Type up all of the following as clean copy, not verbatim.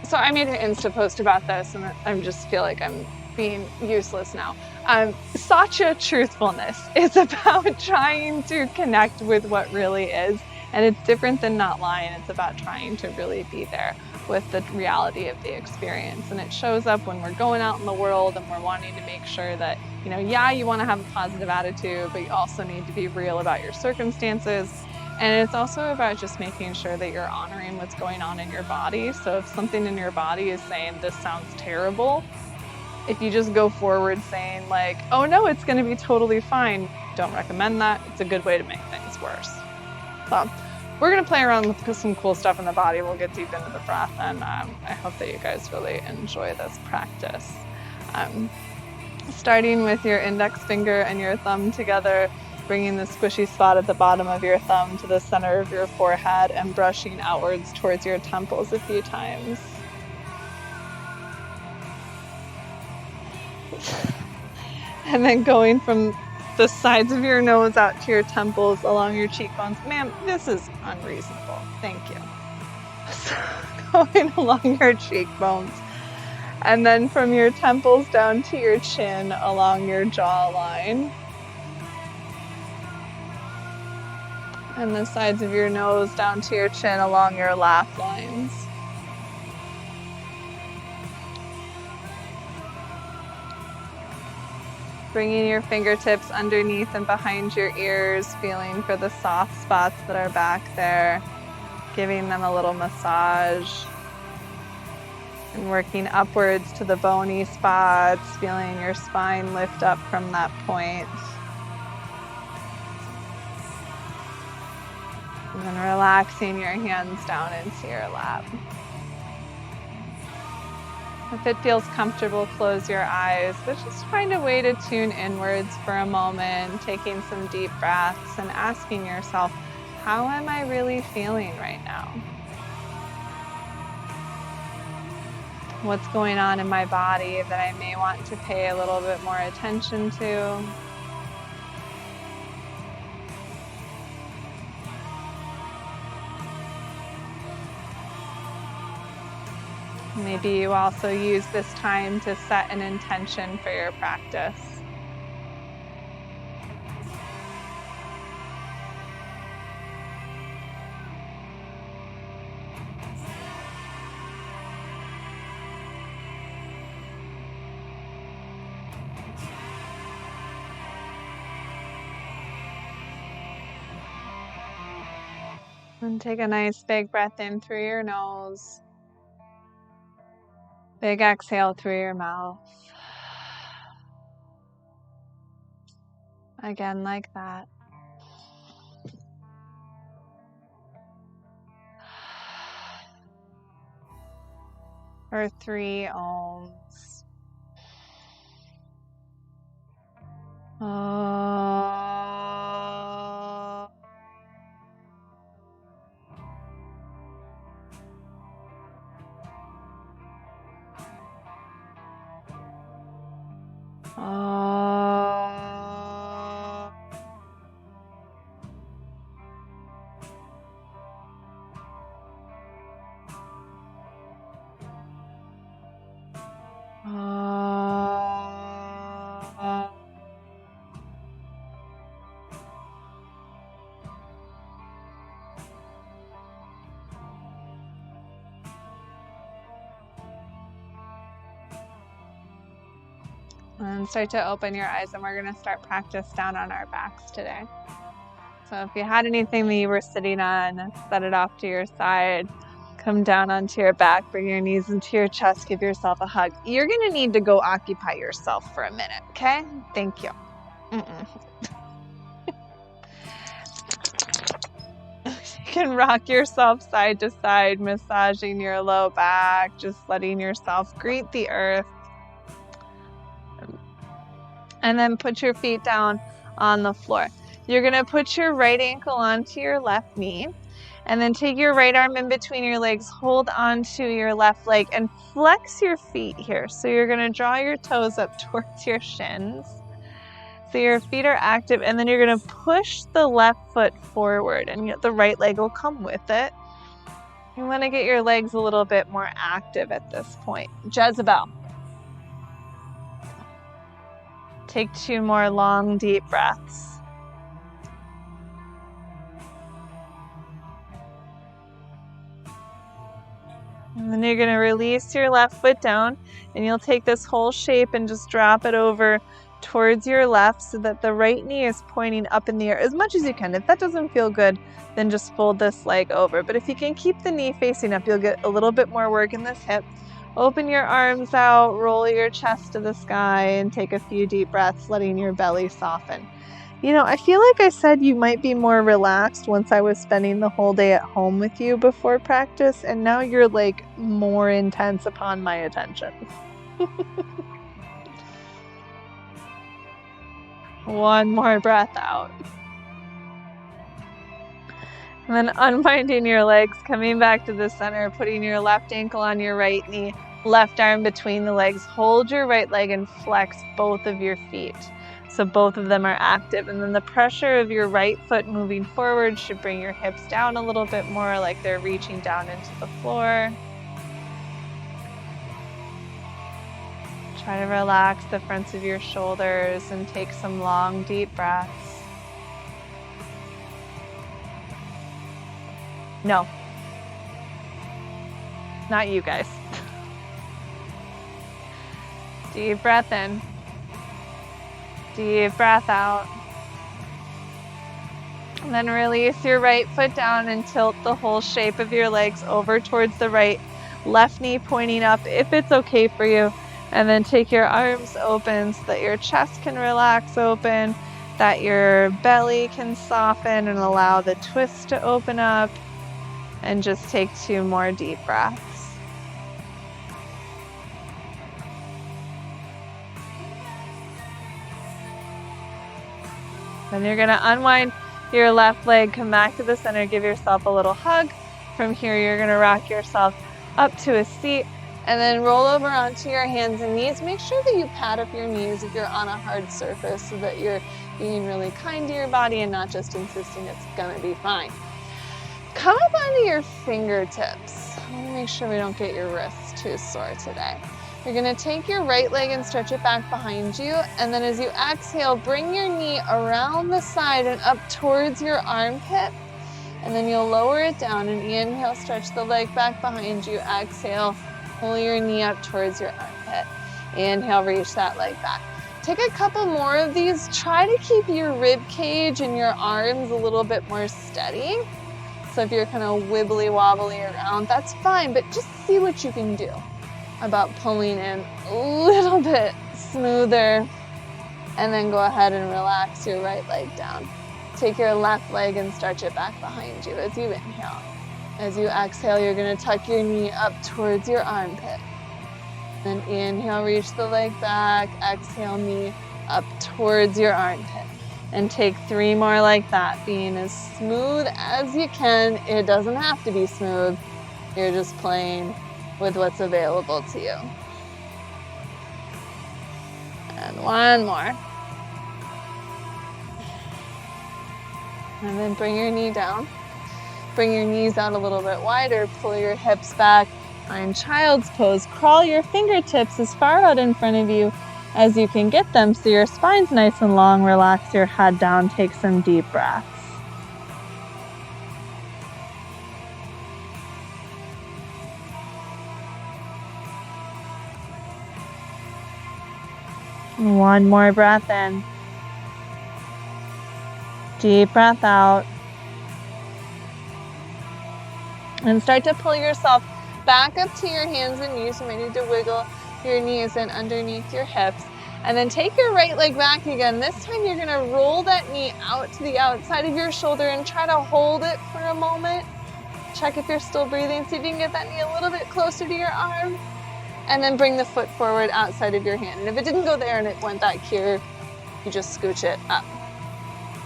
So I made an Insta post about this, and I just feel like I'm being useless now. Satya, truthfulness, is about trying to connect with what really is, and it's different than not lying. It's about trying to really be there with the reality of the experience, and it shows up when we're going out in the world and we're wanting to make sure that, yeah, you want to have a positive attitude, but you also need to be real about your circumstances. And it's also about just making sure that you're honoring what's going on in your body. So if something in your body is saying, this sounds terrible, if you just go forward saying like, oh no, it's going to be totally fine, don't recommend that. It's a good way to make things worse. So we're going to play around with some cool stuff in the body. We'll get deep into the breath, and I hope that you guys really enjoy this practice. Starting with your index finger and your thumb together, bringing the squishy spot at the bottom of your thumb to the center of your forehead and brushing outwards towards your temples a few times. And then going from the sides of your nose out to your temples, along your cheekbones. Ma'am, this is unreasonable. Thank you. So, going along your cheekbones. And then from your temples down to your chin, along your jawline. And the sides of your nose down to your chin, along your laugh lines. Bringing your fingertips underneath and behind your ears, feeling for the soft spots that are back there, giving them a little massage. And working upwards to the bony spots, feeling your spine lift up from that point. And then relaxing your hands down into your lap. If it feels comfortable, close your eyes, but just find a way to tune inwards for a moment, taking some deep breaths and asking yourself, how am I really feeling right now? What's going on in my body that I may want to pay a little bit more attention to? Maybe you also use this time to set an intention for your practice. And take a nice big breath in through your nose. Big exhale through your mouth. Again, like that. For 3 ohms. And start to open your eyes, and we're going to start practice down on our backs today. So if you had anything that you were sitting on, set it off to your side. Come down onto your back, bring your knees into your chest, give yourself a hug. You're going to need to go occupy yourself for a minute, okay? Thank you. You can rock yourself side to side, massaging your low back, just letting yourself greet the earth. And then put your feet down on the floor. You're going to put your right ankle onto your left knee, and then take your right arm in between your legs, hold onto your left leg, and flex your feet here. So you're going to draw your toes up towards your shins. So your feet are active, and then you're going to push the left foot forward, and the right leg will come with it. You want to get your legs a little bit more active at this point. Jezebel. Take 2 more long, deep breaths. And then you're going to release your left foot down, and you'll take this whole shape and just drop it over towards your left so that the right knee is pointing up in the air as much as you can. If that doesn't feel good, then just fold this leg over. But if you can keep the knee facing up, you'll get a little bit more work in this hip. Open your arms out, roll your chest to the sky, and take a few deep breaths, letting your belly soften. You know, I feel like I said you might be more relaxed once I was spending the whole day at home with you before practice, and now you're like more intense upon my attention. One more breath out. And then unwinding your legs, coming back to the center, putting your left ankle on your right knee, left arm between the legs. Hold your right leg and flex both of your feet, so both of them are active. And then the pressure of your right foot moving forward should bring your hips down a little bit more, like they're reaching down into the floor. Try to relax the fronts of your shoulders and take some long, deep breaths. No. Not you guys. Deep breath in. Deep breath out. And then release your right foot down and tilt the whole shape of your legs over towards the right. Left knee pointing up if it's okay for you. And then take your arms open so that your chest can relax open, that your belly can soften and allow the twist to open up. And just take 2 more deep breaths. Then you're going to unwind your left leg, come back to the center, give yourself a little hug. From here, you're going to rock yourself up to a seat and then roll over onto your hands and knees. Make sure that you pad up your knees if you're on a hard surface so that you're being really kind to your body and not just insisting it's going to be fine. Come up onto your fingertips. I want to make sure we don't get your wrists too sore today. You're going to take your right leg and stretch it back behind you. And then as you exhale, bring your knee around the side and up towards your armpit. And then you'll lower it down and inhale, stretch the leg back behind you. Exhale, pull your knee up towards your armpit. Inhale, reach that leg back. Take a couple more of these. Try to keep your rib cage and your arms a little bit more steady. So if you're kind of wibbly wobbly around, that's fine, but just see what you can do about pulling in a little bit smoother. And then go ahead and relax your right leg down. Take your left leg and stretch it back behind you as you inhale. As you exhale, you're going to tuck your knee up towards your armpit. Then inhale, reach the leg back. Exhale, knee up towards your armpit. And take 3 more like that, being as smooth as you can. It doesn't have to be smooth. You're just playing with what's available to you. And 1 more. And then bring your knee down. Bring your knees out a little bit wider. Pull your hips back. Find child's pose. Crawl your fingertips as far out in front of you as you can get them so your spine's nice and long. Relax your head down. Take some deep breaths. One more breath in. Deep breath out. And start to pull yourself back up to your hands and knees. You may need to wiggle your knees in underneath your hips. And then take your right leg back again. This time you're going to roll that knee out to the outside of your shoulder and try to hold it for a moment. Check if you're still breathing. See if you can get that knee a little bit closer to your arm. And then bring the foot forward outside of your hand. And if it didn't go there and it went back here, you just scooch it up.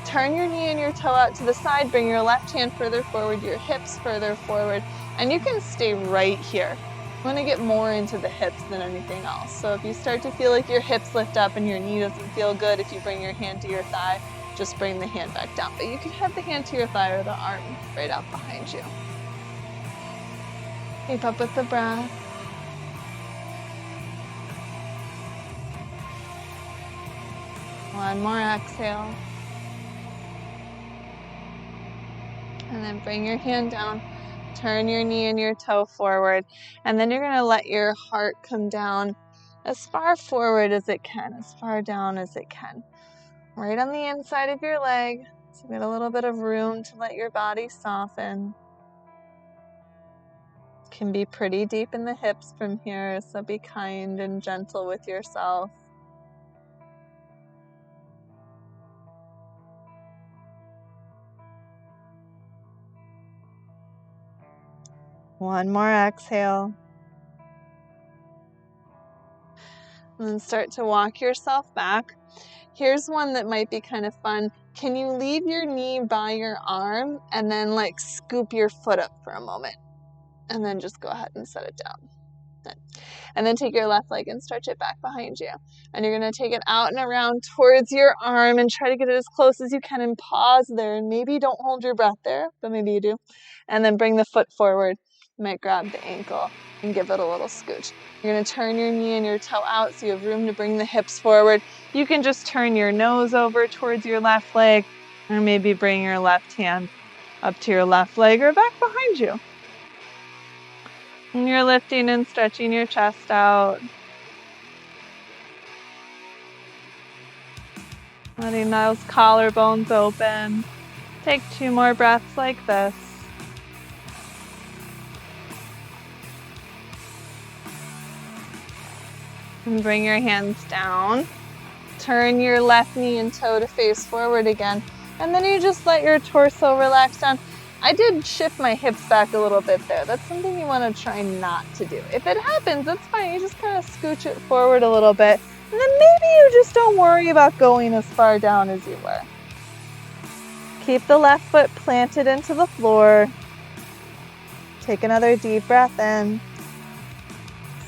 Turn your knee and your toe out to the side. Bring your left hand further forward, your hips further forward. And you can stay right here. You want to get more into the hips than anything else. So if you start to feel like your hips lift up and your knee doesn't feel good, if you bring your hand to your thigh, just bring the hand back down. But you can have the hand to your thigh or the arm right out behind you. Keep up with the breath. One more exhale. And then bring your hand down. Turn your knee and your toe forward. And then you're going to let your heart come down as far forward as it can, as far down as it can. Right on the inside of your leg. So get a little bit of room to let your body soften. It can be pretty deep in the hips from here, so be kind and gentle with yourself. One more exhale. And then start to walk yourself back. Here's one that might be kind of fun. Can you leave your knee by your arm and then like scoop your foot up for a moment? And then just go ahead and set it down. And then take your left leg and stretch it back behind you. And you're going to take it out and around towards your arm and try to get it as close as you can and pause there. And maybe don't hold your breath there, but maybe you do. And then bring the foot forward. You might grab the ankle and give it a little scooch. You're going to turn your knee and your toe out so you have room to bring the hips forward. You can just turn your nose over towards your left leg, or maybe bring your left hand up to your left leg or back behind you. And you're lifting and stretching your chest out. Letting those collarbones open. Take 2 more breaths like this. And bring your hands down. Turn your left knee and toe to face forward again. And then you just let your torso relax down. I did shift my hips back a little bit there. That's something you want to try not to do. If it happens, that's fine. You just kind of scooch it forward a little bit. And then maybe you just don't worry about going as far down as you were. Keep the left foot planted into the floor. Take another deep breath in.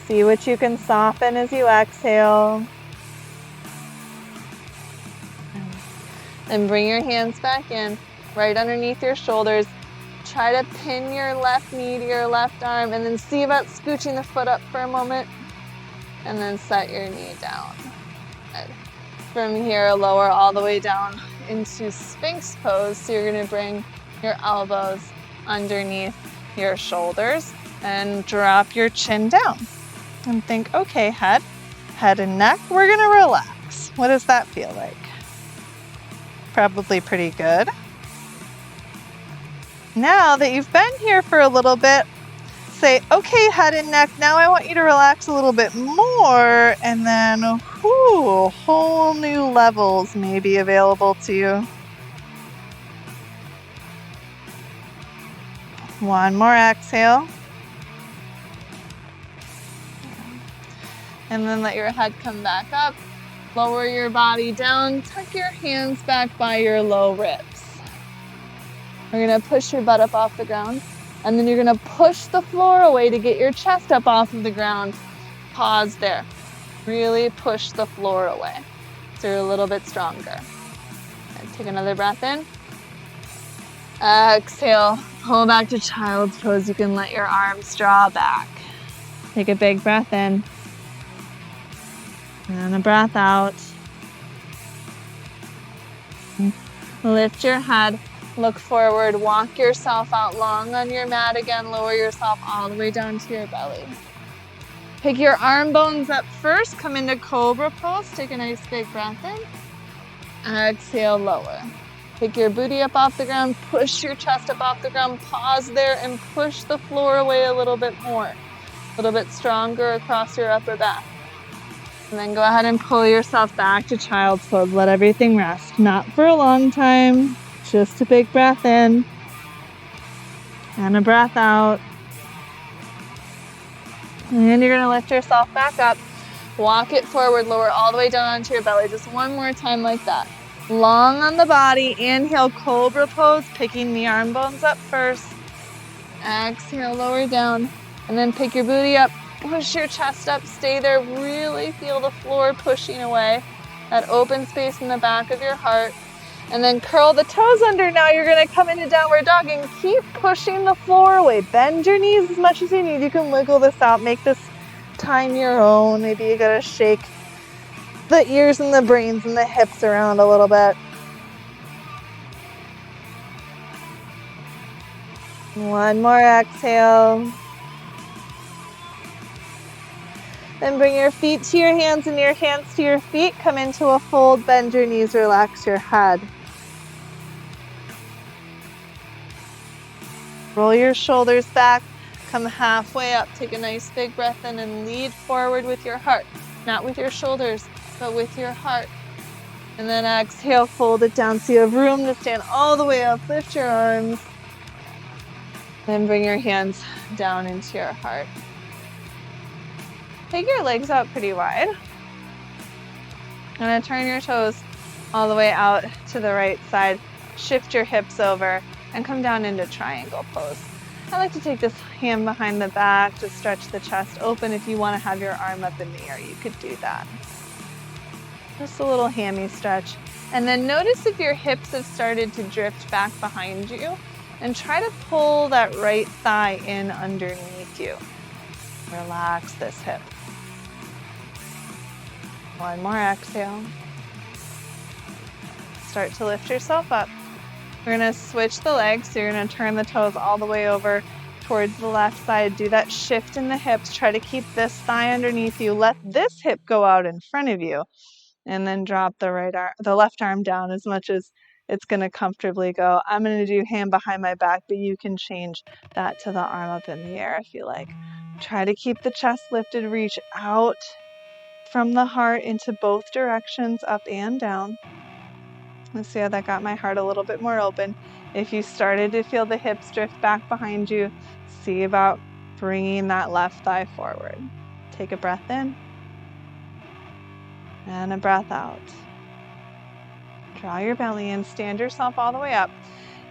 See what you can soften as you exhale. And bring your hands back in, right underneath your shoulders. Try to pin your left knee to your left arm and then see about scooching the foot up for a moment. And then set your knee down. Good. From here, lower all the way down into Sphinx pose. So you're going to bring your elbows underneath your shoulders and drop your chin down. And think, okay, head and neck, we're going to relax. What does that feel like? Probably pretty good. Now that you've been here for a little bit, say, okay, head and neck, now I want you to relax a little bit more, and then, whole new levels may be available to you. One more exhale. And then let your head come back up. Lower your body down. Tuck your hands back by your low ribs. We're going to push your butt up off the ground. And then you're going to push the floor away to get your chest up off of the ground. Pause there. Really push the floor away so you're a little bit stronger. And take another breath in. Exhale. Pull back to child's pose. You can let your arms draw back. Take a big breath in. And a breath out. Lift your head. Look forward, walk yourself out long on your mat again, lower yourself all the way down to your belly. Pick your arm bones up first, come into cobra pose, take a nice big breath in. Exhale, lower. Pick your booty up off the ground, push your chest up off the ground, pause there and push the floor away a little bit more. A little bit stronger across your upper back. And then go ahead and pull yourself back to child's pose, let everything rest. Not for a long time. Just a big breath in and a breath out. And you're going to lift yourself back up. Walk it forward, lower all the way down onto your belly. Just one more time like that. Long on the body. Inhale, cobra pose, picking the arm bones up first. Exhale, lower down. And then pick your booty up. Push your chest up. Stay there. Really feel the floor pushing away. That open space in the back of your heart. And then curl the toes under. Now you're gonna come into downward dog and keep pushing the floor away. Bend your knees as much as you need. You can wiggle this out, make this time your own. Maybe you gotta shake the ears and the brains and the hips around a little bit. One more exhale. Then bring your feet to your hands and your hands to your feet. Come into a fold, bend your knees, relax your head. Roll your shoulders back, come halfway up. Take a nice big breath in and lead forward with your heart. Not with your shoulders, but with your heart. And then exhale, fold it down so you have room to stand all the way up. Lift your arms. Then bring your hands down into your heart. Take your legs out pretty wide. And turn your toes all the way out to the right side. Shift your hips over and come down into triangle pose. I like to take this hand behind the back to stretch the chest open. If you want to have your arm up in the air, you could do that. Just a little hammy stretch. And then notice if your hips have started to drift back behind you, and try to pull that right thigh in underneath you. Relax this hip. One more exhale. Start to lift yourself up. We're gonna switch the legs, so you're gonna turn the toes all the way over towards the left side. Do that shift in the hips. Try to keep this thigh underneath you. Let this hip go out in front of you. And then drop the left arm down as much as it's gonna comfortably go. I'm gonna do hand behind my back, but you can change that to the arm up in the air if you like. Try to keep the chest lifted, reach out from the heart into both directions, up and down. Let's see how that got my heart a little bit more open. If you started to feel the hips drift back behind you, see about bringing that left thigh forward. Take a breath in and a breath out. Draw your belly in, stand yourself all the way up,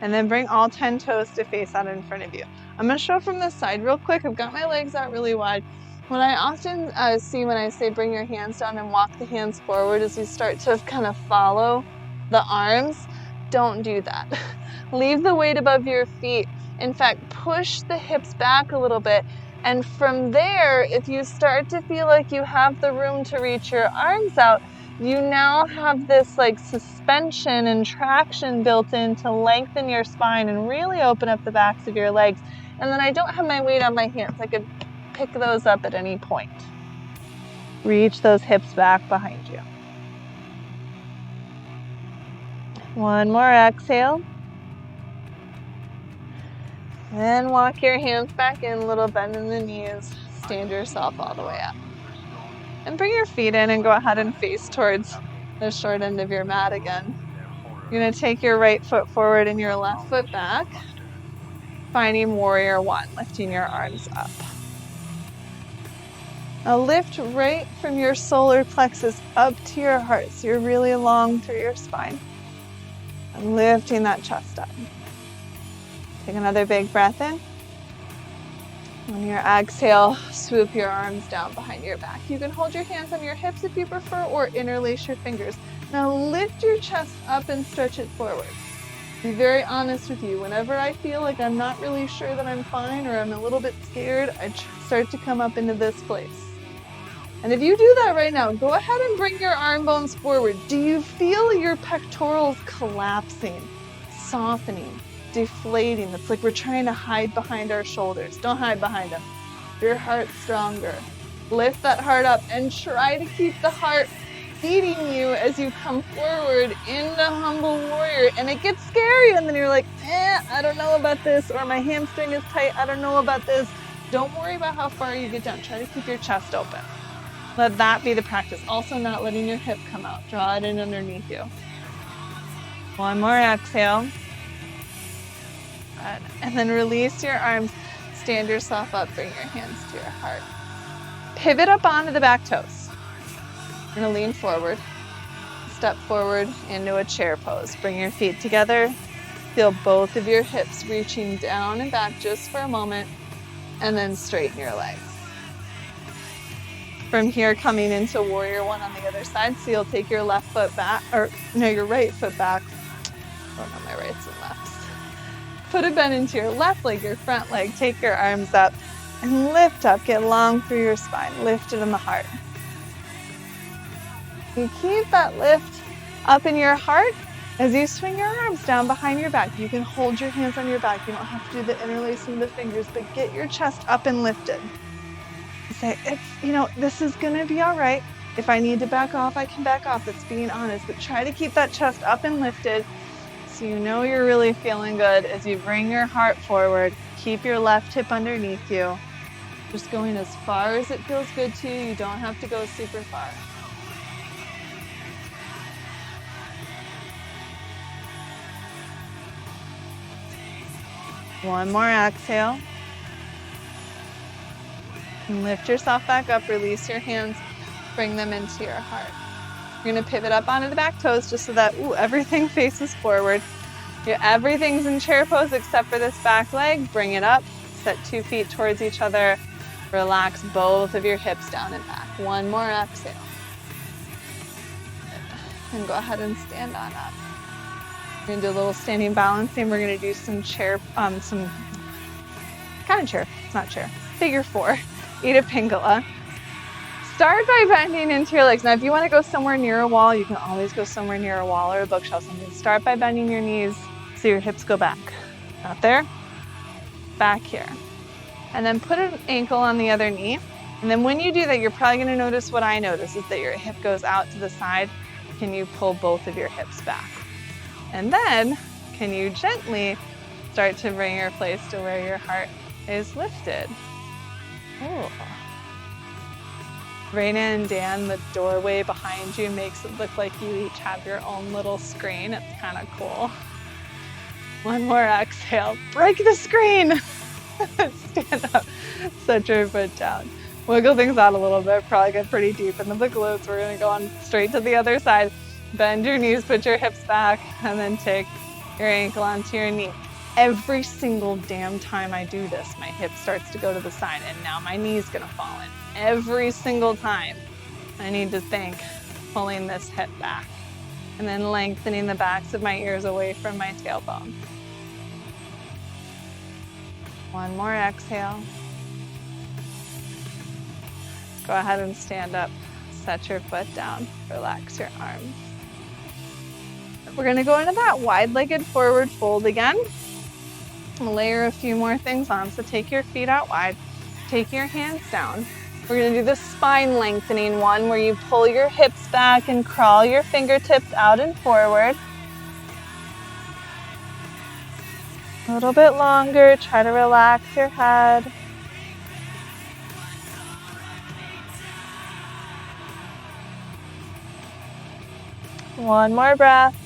and then bring all 10 toes to face out in front of you. I'm going to show from this side real quick. I've got my legs out really wide. What I often see when I say bring your hands down and walk the hands forward is you start to kind of follow the arms. Don't do that. Leave the weight above your feet. In fact, push the hips back a little bit. And from there, if you start to feel like you have the room to reach your arms out, you now have this like suspension and traction built in to lengthen your spine and really open up the backs of your legs. And then I don't have my weight on my hands. I could pick those up at any point. Reach those hips back behind you. One more exhale. Then walk your hands back in, little bend in the knees. Stand yourself all the way up. And bring your feet in and go ahead and face towards the short end of your mat again. You're going to take your right foot forward and your left foot back. Finding warrior one, lifting your arms up. Now lift right from your solar plexus up to your heart, so you're really long through your spine. And lifting that chest up. Take another big breath in. On your exhale, swoop your arms down behind your back. You can hold your hands on your hips if you prefer, or interlace your fingers. Now lift your chest up and stretch it forward. Be very honest with you. Whenever I feel like I'm not really sure that I'm fine or I'm a little bit scared, I start to come up into this place. And if you do that right now, go ahead and bring your arm bones forward. Do you feel your pectorals collapsing, softening, deflating? It's like we're trying to hide behind our shoulders. Don't hide behind them. Your heart's stronger. Lift that heart up and try to keep the heart beating you as you come forward into humble warrior. And it gets scary, and then you're like, I don't know about this, or my hamstring is tight, I don't know about this. Don't worry about how far you get down. Try to keep your chest open. Let that be the practice. Also not letting your hip come out. Draw it in underneath you. One more exhale. Good. And then release your arms. Stand yourself up. Bring your hands to your heart. Pivot up onto the back toes. You're going to lean forward. Step forward into a chair pose. Bring your feet together. Feel both of your hips reaching down and back just for a moment. And then straighten your legs. From here, coming into warrior one on the other side. So you'll take your left foot back, your right foot back. I don't know my rights and lefts. Put a bend into your left leg, your front leg. Take your arms up and lift up. Get long through your spine. Lift it in the heart. You keep that lift up in your heart as you swing your arms down behind your back. You can hold your hands on your back. You don't have to do the interlacing of the fingers, but get your chest up and lifted. Say, this is going to be all right. If I need to back off, I can back off. That's being honest, but try to keep that chest up and lifted so you know you're really feeling good as you bring your heart forward. Keep your left hip underneath you. Just going as far as it feels good to you. You don't have to go super far. One more exhale. And lift yourself back up, release your hands, bring them into your heart. You're gonna pivot up onto the back toes just so that everything faces forward. Everything's in chair pose except for this back leg. Bring it up, set 2 feet towards each other. Relax both of your hips down and back. One more exhale. And go ahead and stand on up. We're gonna do a little standing balancing. We're gonna do some chair, some kind of chair, it's not chair, figure 4. Ida Pingala. Start by bending into your legs. Now, if you want to go somewhere near a wall, you can always go somewhere near a wall or a bookshelf. Something. Start by bending your knees so your hips go back. Out there, back here. And then put an ankle on the other knee. And then when you do that, you're probably going to notice what I notice is that your hip goes out to the side. Can you pull both of your hips back? And then, can you gently start to bring your place to where your heart is lifted? Ooh. Raina and Dan, the doorway behind you makes it look like you each have your own little screen. It's kind of cool. One more exhale. Break the screen. Stand up. Set your foot down. Wiggle things out a little bit. Probably get pretty deep into the glutes. We're going to go on straight to the other side. Bend your knees, put your hips back, and then take your ankle onto your knee. Every single damn time I do this, my hip starts to go to the side, and now my knee's going to fall in. Every single time I need to think pulling this hip back and then lengthening the backs of my ears away from my tailbone. One more exhale. Go ahead and stand up. Set your foot down. Relax your arms. We're going to go into that wide-legged forward fold again. We'll layer a few more things on. So take your feet out wide. Take your hands down. We're going to do the spine lengthening one where you pull your hips back and crawl your fingertips out and forward. A little bit longer. Try to relax your head. One more breath.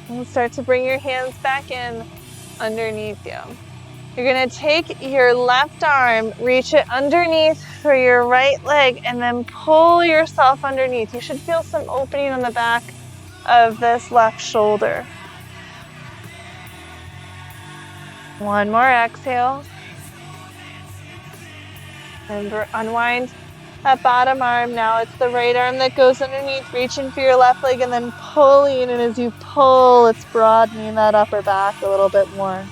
And start to bring your hands back in underneath you. You're going to take your left arm, reach it underneath for your right leg, and then pull yourself underneath. You should feel some opening on the back of this left shoulder. One more exhale. And unwind that bottom arm. Now it's the right arm that goes underneath, reaching for your left leg and then pulling. And as you pull, it's broadening that upper back a little bit more.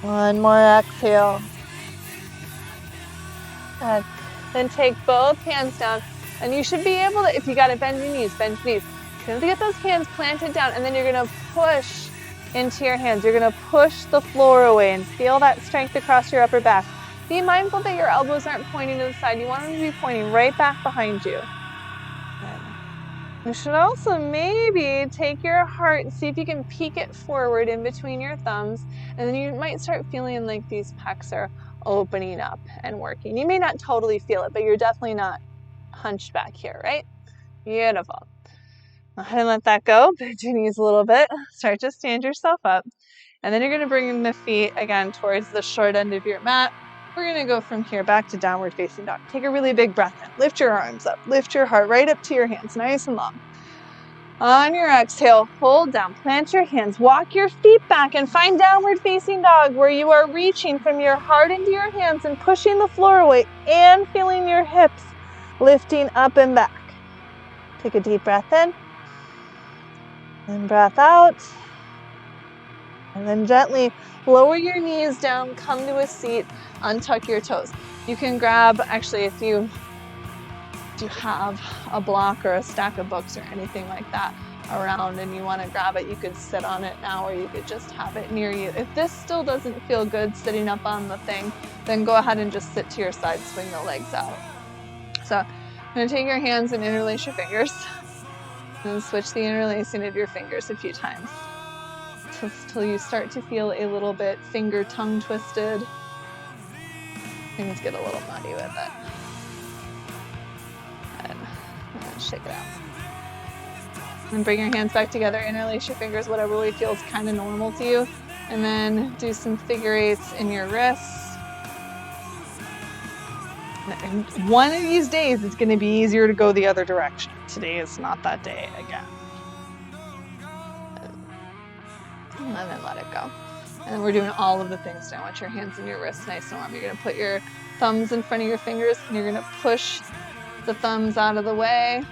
One more exhale. Good. Then take both hands down. And you should be able to, if you got to bend your knees, bend your knees. You're going to get those hands planted down, and then you're going to push into your hands. You're going to push the floor away and feel that strength across your upper back. Be mindful that your elbows aren't pointing to the side. You want them to be pointing right back behind you. Good. You should also maybe take your heart and see if you can peek it forward in between your thumbs, and then you might start feeling like these pecs are opening up and working. You may not totally feel it, but you're definitely not hunched back here, right? Beautiful. Go ahead and let that go. Bend your knees a little bit. Start to stand yourself up. And then you're going to bring the feet again towards the short end of your mat. We're going to go from here back to downward facing dog. Take a really big breath in. Lift your arms up. Lift your heart right up to your hands, nice and long. On your exhale, hold down. Plant your hands. Walk your feet back and find downward facing dog where you are reaching from your heart into your hands and pushing the floor away and feeling your hips lifting up and back. Take a deep breath in. And breath out. And then gently lower your knees down, come to a seat, untuck your toes. You can grab, actually, if you have a block or a stack of books or anything like that around and you want to grab it, you could sit on it now, or you could just have it near you. If this still doesn't feel good sitting up on the thing, then go ahead and just sit to your side, swing the legs out. So I'm going to take your hands and interlace your fingers, and switch the interlacing of your fingers a few times till you start to feel a little bit finger tongue twisted. Things get a little muddy with it. And shake it out. And bring your hands back together, interlace your fingers, whatever way feels kind of normal to you. And then do some figure eights in your wrists. And one of these days, it's going to be easier to go the other direction. Today is not that day again. And then let it go. And then we're doing all of the things now. I want your hands and your wrists nice and warm. You're going to put your thumbs in front of your fingers, and you're going to push the thumbs out of the way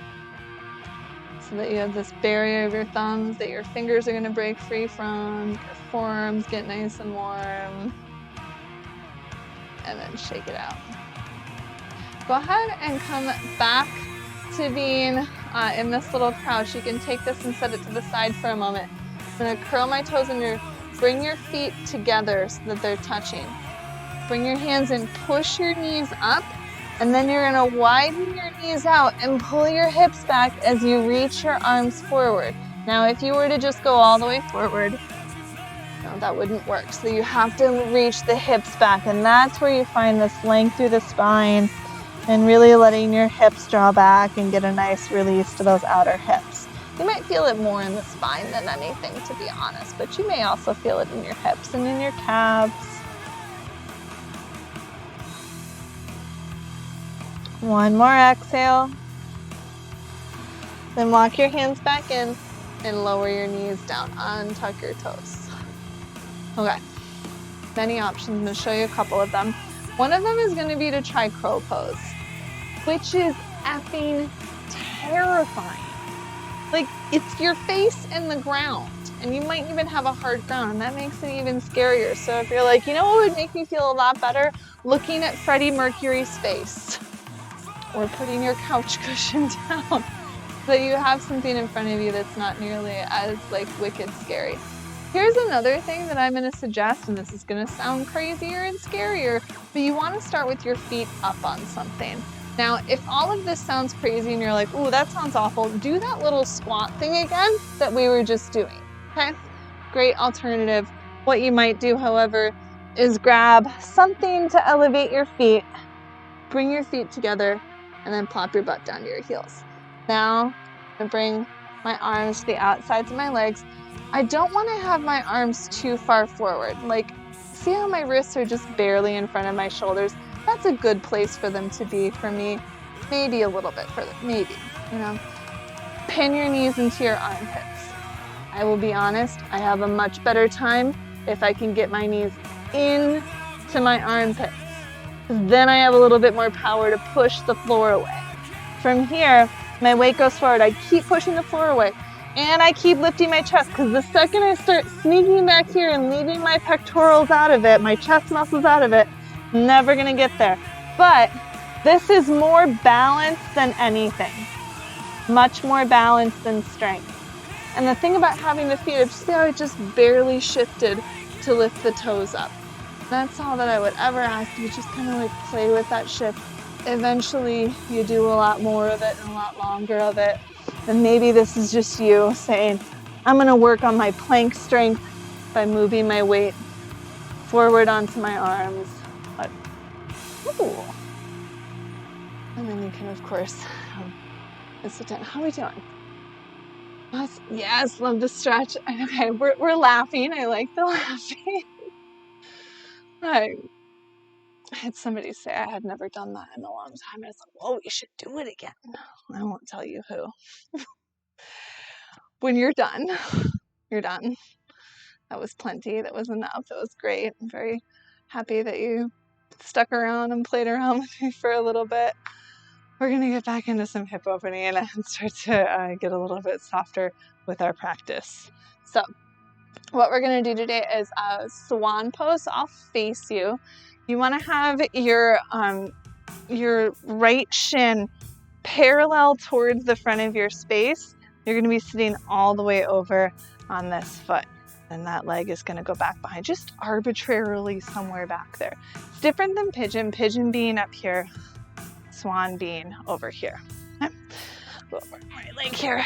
so that you have this barrier of your thumbs that your fingers are going to break free from. Your forearms get nice and warm. And then shake it out. Go ahead and come back to being in this little crouch. You can take this and set it to the side for a moment. I'm going to curl my toes under. Bring your feet together so that they're touching. Bring your hands in, push your knees up, and then you're going to widen your knees out and pull your hips back as you reach your arms forward. Now, if you were to just go all the way forward, no, that wouldn't work. So you have to reach the hips back, and that's where you find this length through the spine and really letting your hips draw back and get a nice release to those outer hips. You might feel it more in the spine than anything, to be honest, but you may also feel it in your hips and in your calves. One more exhale. Then walk your hands back in and lower your knees down. Untuck your toes. Okay, many options. I'm going to show you a couple of them. One of them is going to be to try crow pose, which is effing terrifying. Like, it's your face in the ground, and you might even have a hard ground, and that makes it even scarier. So if you're like, you know what would make me feel a lot better? Looking at Freddie Mercury's face, or putting your couch cushion down, so that you have something in front of you that's not nearly as, like, wicked scary. Here's another thing that I'm going to suggest, and this is going to sound crazier and scarier, but you want to start with your feet up on something. Now, if all of this sounds crazy and you're like, ooh, that sounds awful, do that little squat thing again that we were just doing, okay? Great alternative. What you might do, however, is grab something to elevate your feet, bring your feet together, and then plop your butt down to your heels. Now, I'm going to bring my arms to the outsides of my legs. I don't want to have my arms too far forward. Like, see how my wrists are just barely in front of my shoulders? That's a good place for them to be for me. Maybe a little bit further, maybe, you know. Pin your knees into your armpits. I will be honest, I have a much better time if I can get my knees into my armpits. Then I have a little bit more power to push the floor away. From here, my weight goes forward. I keep pushing the floor away. And I keep lifting my chest, because the second I start sneaking back here and leaving my pectorals out of it, my chest muscles out of it, I'm never going to get there. But this is more balance than anything. Much more balance than strength. And the thing about having the feet, see how I just barely shifted to lift the toes up. That's all that I would ever ask you. Just kind of like play with that shift. Eventually, you do a lot more of it and a lot longer of it. And maybe this is just you saying, I'm going to work on my plank strength by moving my weight forward onto my arms. But, ooh. And then you can, of course, sit down. How are we doing? Yes, love the stretch. Okay, we're laughing. I like the laughing. I had somebody say I had never done that in a long time. And it's like, whoa, you should do it again. I won't tell you who. When you're done, you're done. That was plenty. That was enough. That was great. I'm very happy that you stuck around and played around with me for a little bit. we're going to get back into some hip opening and start to get a little bit softer with our practice. So what we're going to do today is a swan pose. So I'll face you. You want to have your right shin parallel towards the front of your space. You're going to be sitting all the way over on this foot, and that leg is going to go back behind, just arbitrarily somewhere back there. It's different than pigeon. Pigeon being up here, swan being over here. Okay. Go over my leg here.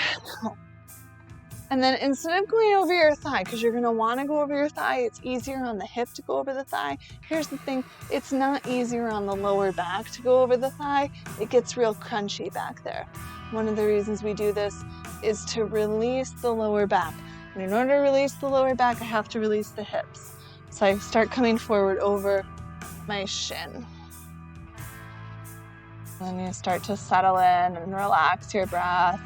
And then instead of going over your thigh, because you're going to want to go over your thigh, it's easier on the hip to go over the thigh. Here's the thing, it's not easier on the lower back to go over the thigh. It gets real crunchy back there. One of the reasons we do this is to release the lower back. And in order to release the lower back, I have to release the hips. So I start coming forward over my shin. And then you start to settle in and relax your breath.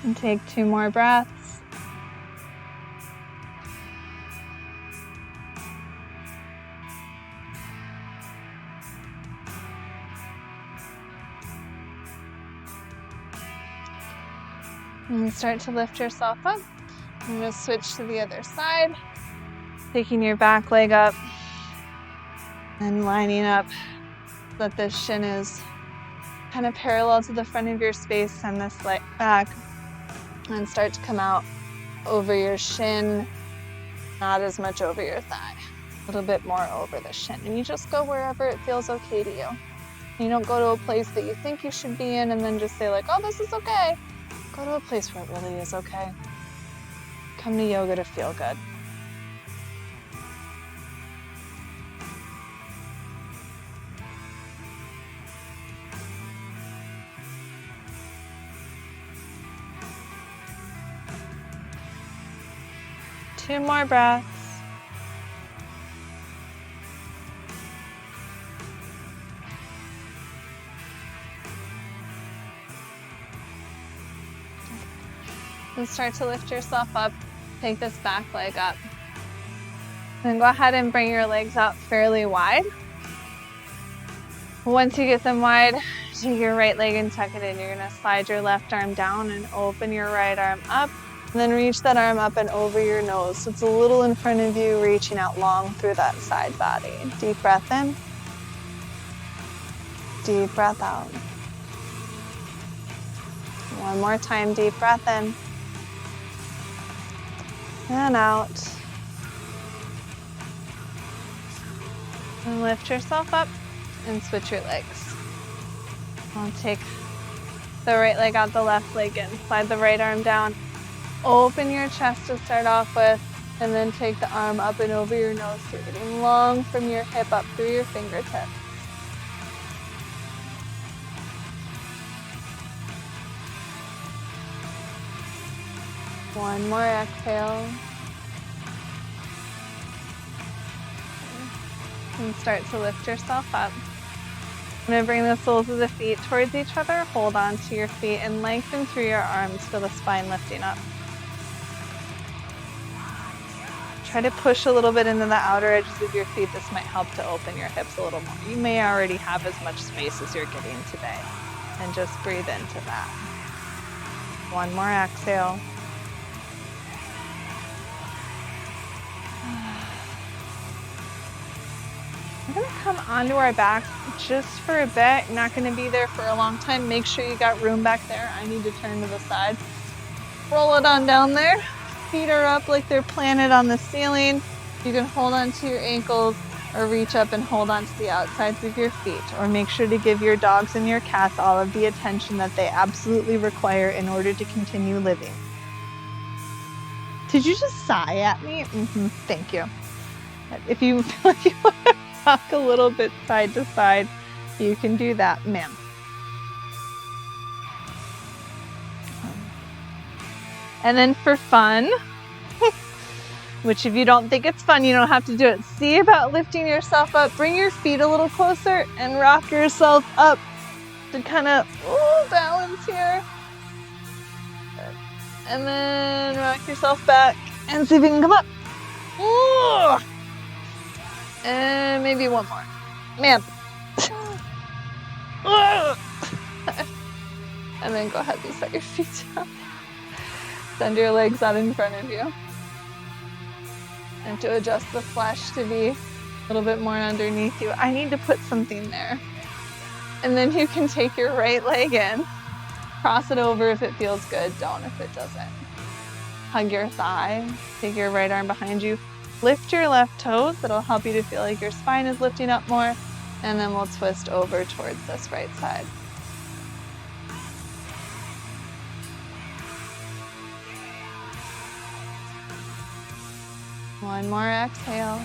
And take 2 more breaths. And start to lift yourself up. I'm going to switch to the other side. Taking your back leg up and lining up so that this shin is kind of parallel to the front of your space. Send this leg back. And start to come out over your shin, not as much over your thigh, a little bit more over the shin. And you just go wherever it feels okay to you. You don't go to a place that you think you should be in and then just say like, oh, this is okay. Go to a place where it really is okay. Come to yoga to feel good. Two more breaths. And start to lift yourself up. Take this back leg up. Then go ahead and bring your legs out fairly wide. Once you get them wide, take your right leg and tuck it in. You're going to slide your left arm down and open your right arm up. And then reach that arm up and over your nose. So it's a little in front of you, reaching out long through that side body. Deep breath in. Deep breath out. One more time, deep breath in. And out. And lift yourself up and switch your legs. I'll take the right leg out, the left leg in. Slide the right arm down. Open your chest to start off with, and then take the arm up and over your nose. So you're getting long from your hip up through your fingertips. One more exhale. And start to lift yourself up. I'm going to bring the soles of the feet towards each other. Hold on to your feet and lengthen through your arms. Feel the spine lifting up. Try to push a little bit into the outer edges of your feet. This might help to open your hips a little more. You may already have as much space as you're getting today. And just breathe into that. One more exhale. We're going to come onto our back just for a bit. Not going to be there for a long time. Make sure you got room back there. I need to turn to the side. Roll it on down there. Feet are up like they're planted on the ceiling. You can hold on to your ankles or reach up and hold on to the outsides of your feet. Or make sure to give your dogs and your cats all of the attention that they absolutely require in order to continue living. Did you just sigh at me? Thank you. If you feel like you want to rock a little bit side to side, you can do that, ma'am. And then for fun, which if you don't think it's fun, you don't have to do it. See about lifting yourself up. Bring your feet a little closer and rock yourself up to kind of balance here. And then rock yourself back and see if you can come up. Ooh. And maybe one more. Man. And then go ahead and set your feet down. Send your legs out in front of you. And to adjust the flesh to be a little bit more underneath you. I need to put something there. And then you can take your right leg in. Cross it over if it feels good. Don't if it doesn't. Hug your thigh. Take your right arm behind you. Lift your left toes. That'll help you to feel like your spine is lifting up more. And then we'll twist over towards this right side. One more exhale.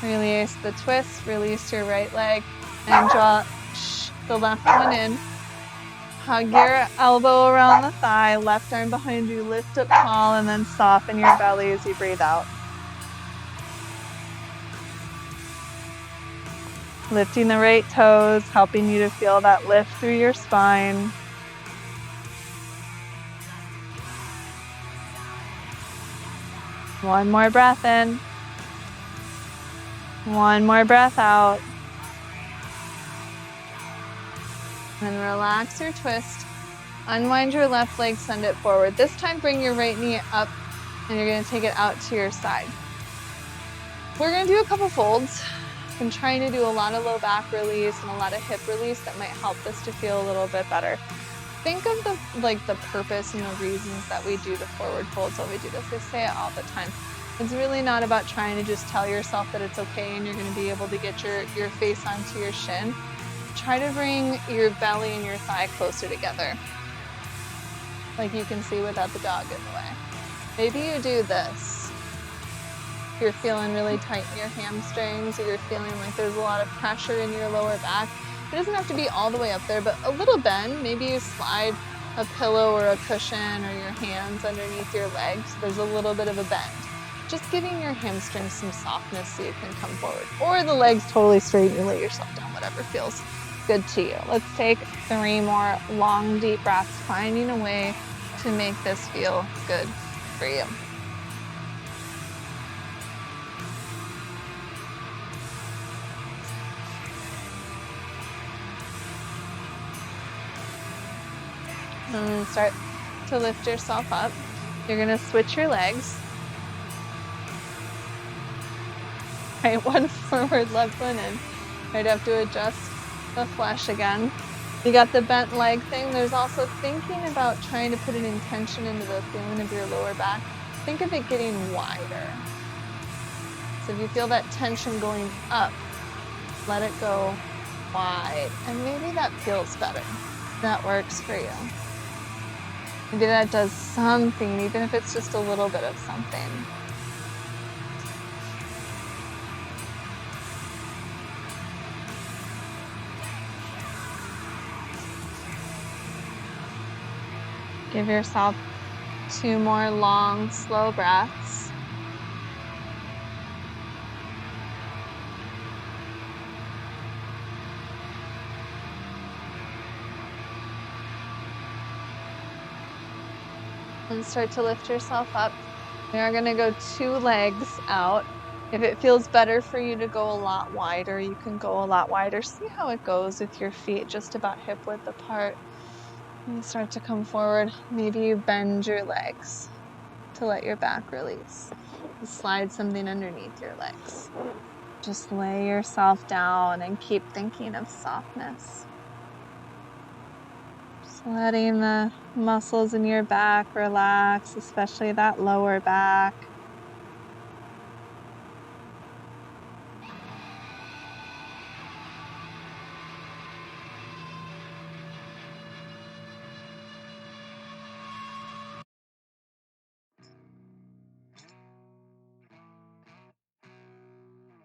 Release the twist. Release your right leg. And draw the left one in. Hug your elbow around the thigh, left arm behind you, lift up tall, and then soften your belly as you breathe out. Lifting the right toes, helping you to feel that lift through your spine. One more breath in. One more breath out. And relax your twist. Unwind your left leg, send it forward. This time bring your right knee up and you're going to take it out to your side. We're going to do a couple folds. I'm trying to do a lot of low back release and a lot of hip release that might help this to feel a little bit better. Think of the purpose and the reasons that we do the forward folds while we do this. I say it all the time. It's really not about trying to just tell yourself that it's okay and you're going to be able to get your face onto your shin. Try to bring your belly and your thigh closer together, like you can see without the dog in the way. Maybe you do this. You're feeling really tight in your hamstrings, or you're feeling like there's a lot of pressure in your lower back. It doesn't have to be all the way up there, but a little bend. Maybe you slide a pillow or a cushion or your hands underneath your legs. There's a little bit of a bend. Just giving your hamstrings some softness so you can come forward. Or the legs totally straight and you lay yourself down, whatever feels good to you. Let's take 3 more long, deep breaths, finding a way to make this feel good for you. And start to lift yourself up. You're going to switch your legs. Right, one forward, left one in. Right, have to adjust the flesh again. You got the bent leg thing. There's also thinking about trying to put an intention into the feeling of your lower back. Think of it getting wider. So if you feel that tension going up, let it go wide. And maybe that feels better. That works for you. Maybe that does something, even if it's just a little bit of something. Give yourself 2 more long, slow breaths. And start to lift yourself up. We are going to go 2 legs out. If it feels better for you to go a lot wider, you can go a lot wider. See how it goes with your feet just about hip width apart. And you start to come forward. Maybe you bend your legs to let your back release. You slide something underneath your legs. Just lay yourself down and keep thinking of softness. Just letting the muscles in your back relax, especially that lower back.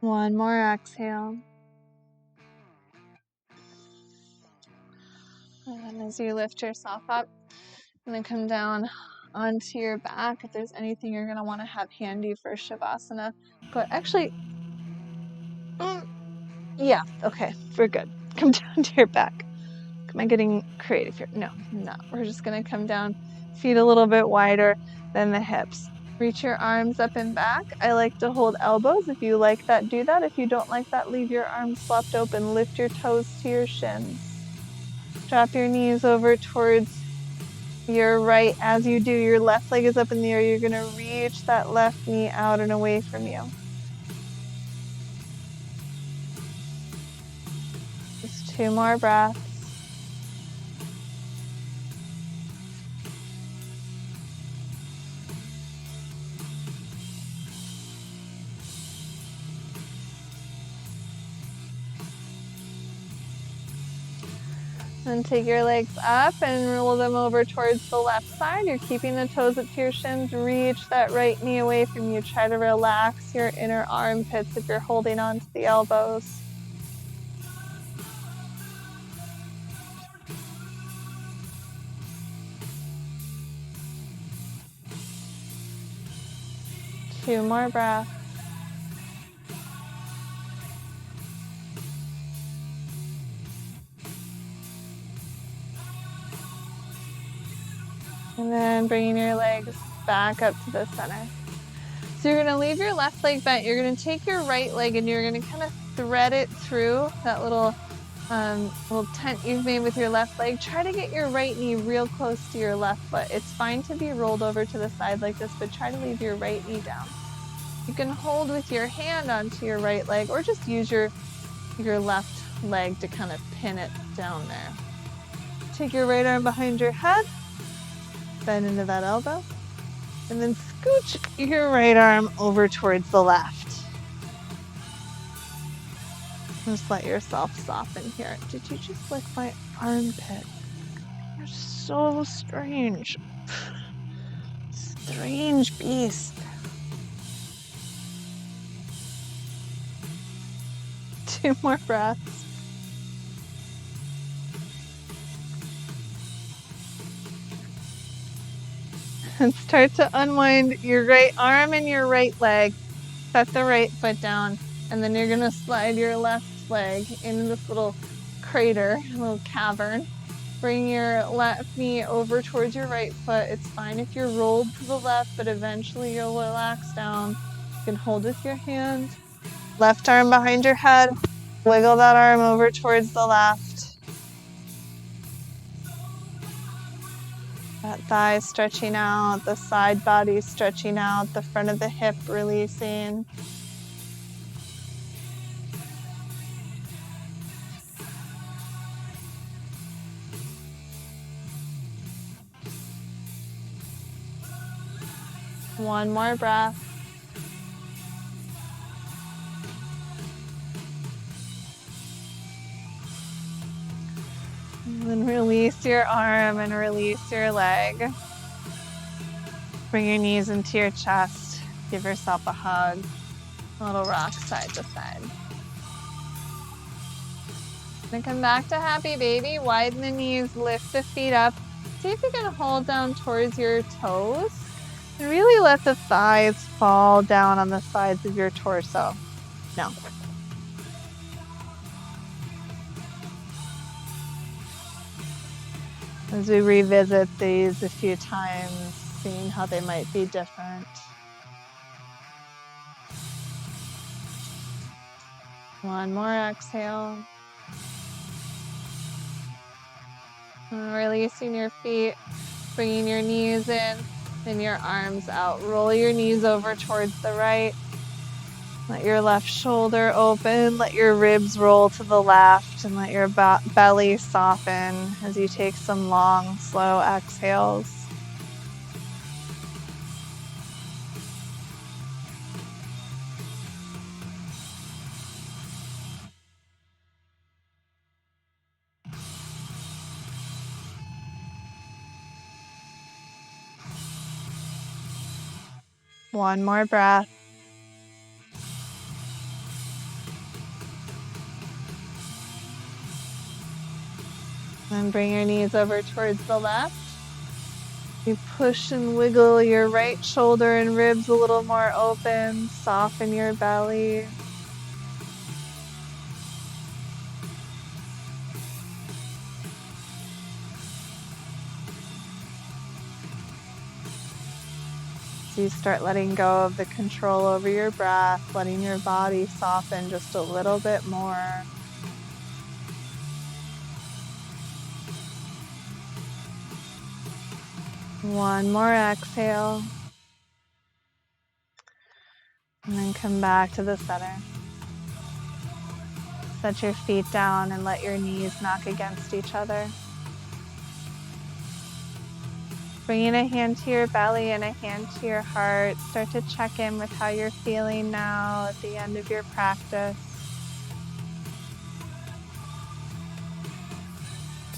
One more exhale. And then as you lift yourself up, and then come down onto your back. If there's anything you're going to want to have handy for Shavasana, go actually, yeah, okay, we're good. Come down to your back. Am I getting creative here? No, I'm not. We're just gonna come down, feet a little bit wider than the hips. Reach your arms up and back. I like to hold elbows. If you like that, do that. If you don't like that, leave your arms flopped open. Lift your toes to your shins. Drop your knees over towards your right. As you do, your left leg is up in the air. You're gonna reach that left knee out and away from you. Just 2 more breaths. Then take your legs up and roll them over towards the left side. You're keeping the toes up to your shins. Reach that right knee away from you. Try to relax your inner armpits if you're holding on to the elbows. Two more breaths. And then bringing your legs back up to the center. So you're going to leave your left leg bent. You're going to take your right leg and you're going to kind of thread it through that little tent you've made with your left leg. Try to get your right knee real close to your left foot. It's fine to be rolled over to the side like this, but try to leave your right knee down. You can hold with your hand onto your right leg or just use your left leg to kind of pin it down there. Take your right arm behind your head, bend into that elbow, and then scooch your right arm over towards the left. Just let yourself soften here. Did you just lick my armpit? You're so strange. Strange beast. 2 more breaths. And start to unwind your right arm and your right leg. Set the right foot down. And then you're going to slide your left leg into this little crater, little cavern. Bring your left knee over towards your right foot. It's fine if you're rolled to the left, but eventually you'll relax down. You can hold with your hand. Left arm behind your head. Wiggle that arm over towards the left. That thigh stretching out, the side body stretching out, the front of the hip releasing. One more breath. And then release your arm and release your leg. Bring your knees into your chest. Give yourself a hug. A little rock side to side. Then come back to happy baby. Widen the knees, lift the feet up. See if you can hold down towards your toes. And really let the thighs fall down on the sides of your torso. No. As we revisit these a few times, seeing how they might be different. One more exhale. And releasing your feet, bringing your knees in, then your arms out. Roll your knees over towards the right. Let your left shoulder open, let your ribs roll to the left, and let your belly soften as you take some long, slow exhales. One more breath. Then bring your knees over towards the left. You push and wiggle your right shoulder and ribs a little more open. Soften your belly. As you start letting go of the control over your breath, letting your body soften just a little bit more. One more exhale. And then come back to the center. Set your feet down and let your knees knock against each other. Bringing a hand to your belly and a hand to your heart. Start to check in with how you're feeling now at the end of your practice.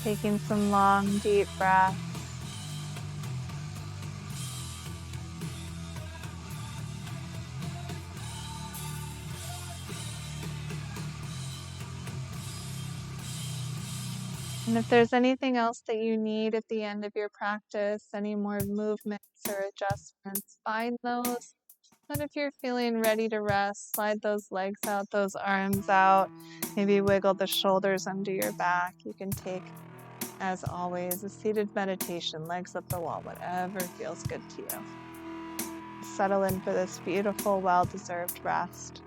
Taking some long, deep breaths. And if there's anything else that you need at the end of your practice, any more movements or adjustments, find those. But if you're feeling ready to rest, slide those legs out, those arms out, maybe wiggle the shoulders under your back. You can take, as always, a seated meditation, legs up the wall, whatever feels good to you. Settle in for this beautiful, well-deserved rest.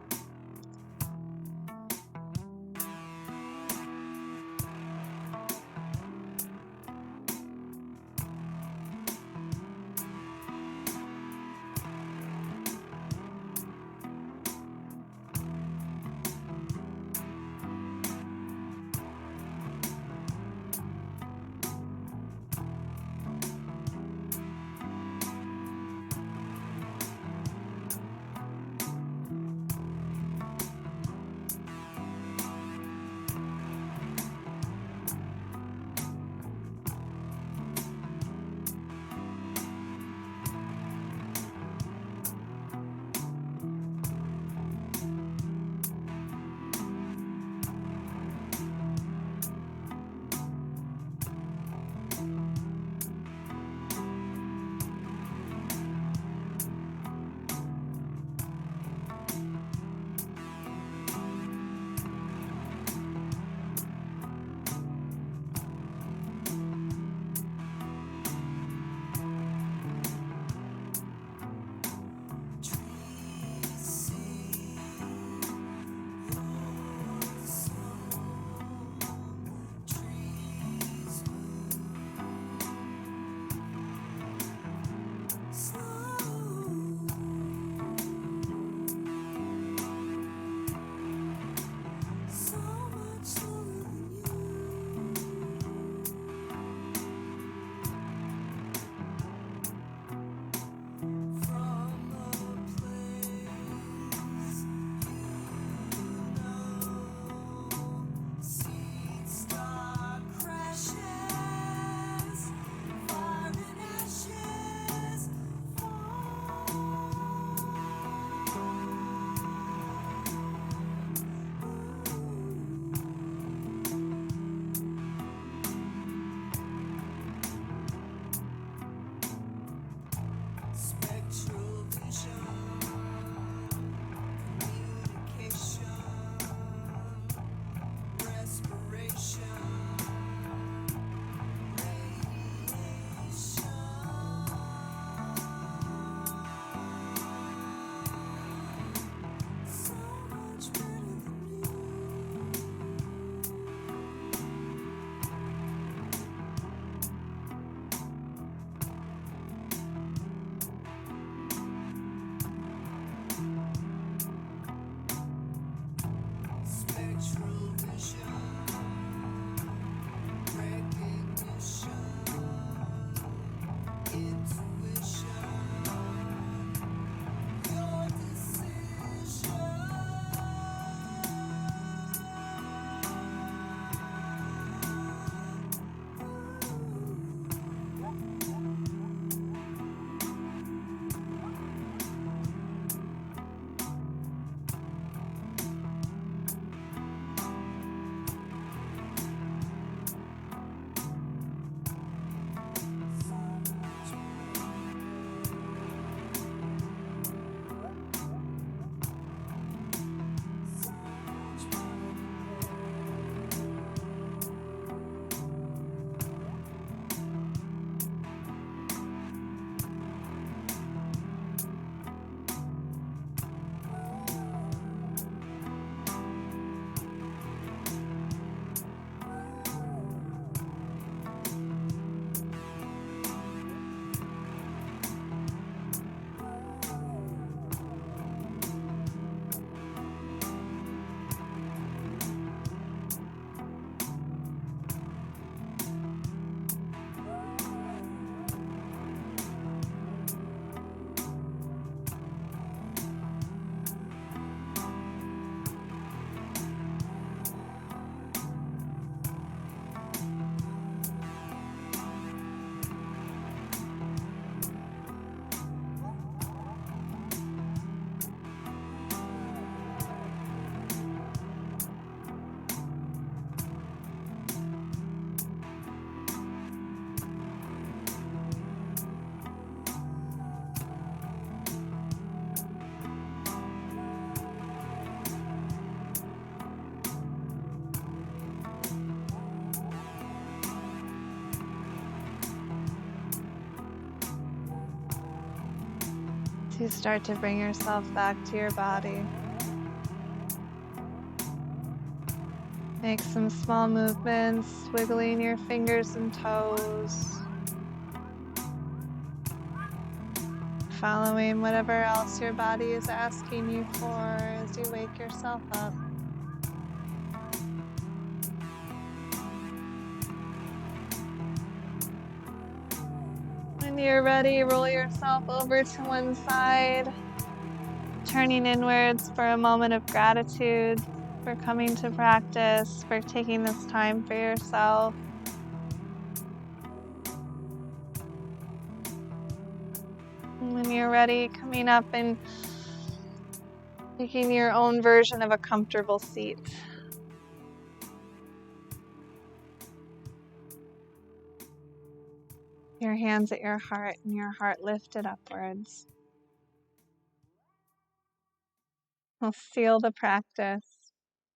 As you start to bring yourself back to your body, make some small movements, wiggling your fingers and toes, following whatever else your body is asking you for as you wake yourself up. When you're ready, roll yourself over to one side, turning inwards for a moment of gratitude for coming to practice, for taking this time for yourself. And when you're ready, coming up and taking your own version of a comfortable seat. Your hands at your heart and your heart lifted upwards. We'll seal the practice,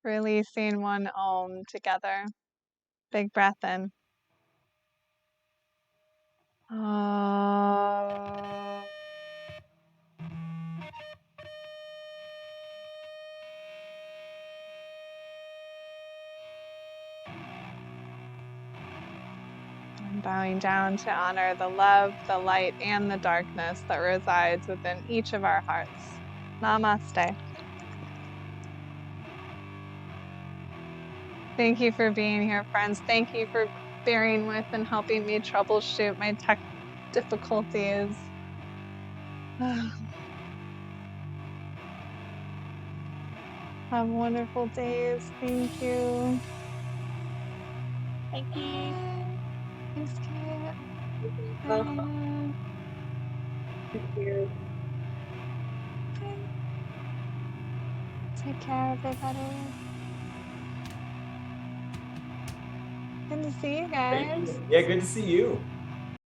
releasing one Om together. Big breath in. Om. And bowing down to honor the love, the light, and the darkness that resides within each of our hearts. Namaste. Thank you for being here, friends. Thank you for bearing with and helping me troubleshoot my tech difficulties. Have wonderful days. Thank you. Thank you. Thanks, Kate. Thank you. Okay. Take care, everybody. Good to see you Thank guys. you. Yeah, good to see you.